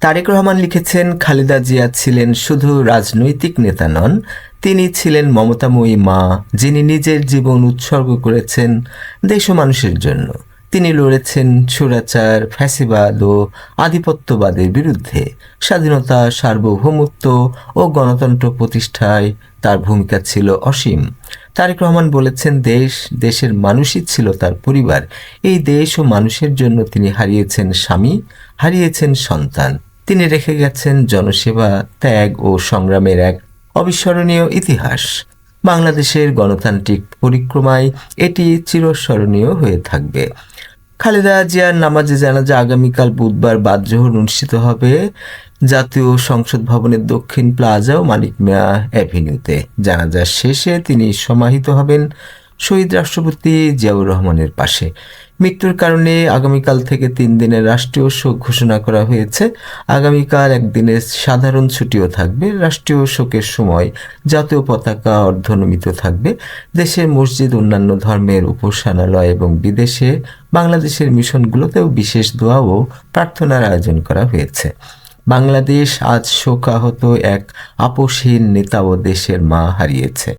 তারেক রহমান লিখেছেন, খালেদা জিয়া ছিলেন শুধু রাজনৈতিক নেতা নন, তিনি ছিলেন মমতাময়ী মা, যিনি নিজের জীবন উৎসর্গ করেছেন দেশ ও মানুষের জন্য। তিনি লড়েছেন স্বৈরাচার, ফ্যাসিবাদ ও আধিপত্যবাদের বিরুদ্ধে। স্বাধীনতা, সার্বভৌমত্ব ও গণতন্ত্র প্রতিষ্ঠায় তার ভূমিকা ছিল অসীম। তারেক রহমান বলেছেন, দেশের মানুষই ছিল তার পরিবার। এই দেশ ও মানুষের জন্য তিনি হারিয়েছেন স্বামী, হারিয়েছেন সন্তান। তিনি রেখে গেছেন জনসেবা, ত্যাগ ও সংগ্রামের এক অবিস্মরণীয় ইতিহাস। বাংলাদেশের গণতান্ত্রিক পরিক্রমায় এটি চিরস্মরণীয় হয়ে থাকবে। খালেদা জিয়ার নামাজে জানাজা আগামীকাল বুধবার বাদ-জোহর অনুষ্ঠিত হবে জাতীয় সংসদ ভবনের দক্ষিণ প্লাজা ও মানিক মিয়া অ্যাভিনিউতে। জানাজা শেষে তিনি সমাহিত হবেন শহীদ রাষ্ট্রপতি জিয়াউর রহমানের পাশে। মৃত্যুর কারণে আগামীকাল থেকে 3 দিনের রাষ্ট্রীয় শোক ঘোষণা করা হয়েছে। আগামীকাল একদিনের সাধারণ ছুটিও থাকবে। রাষ্ট্রীয় শোকের সময় জাতীয় পতাকা অর্ধনমিত থাকবে। দেশের মসজিদ, অন্যান্য ধর্মের উপাসনালয় এবং বিদেশে বাংলাদেশের মিশনগুলোতেও বিশেষ দোয়া ও প্রার্থনার আয়োজন করা হয়েছে। বাংলাদেশ আজ শোকাহত এক আপসহীন নেতা ও দেশের মা হারিয়েছে।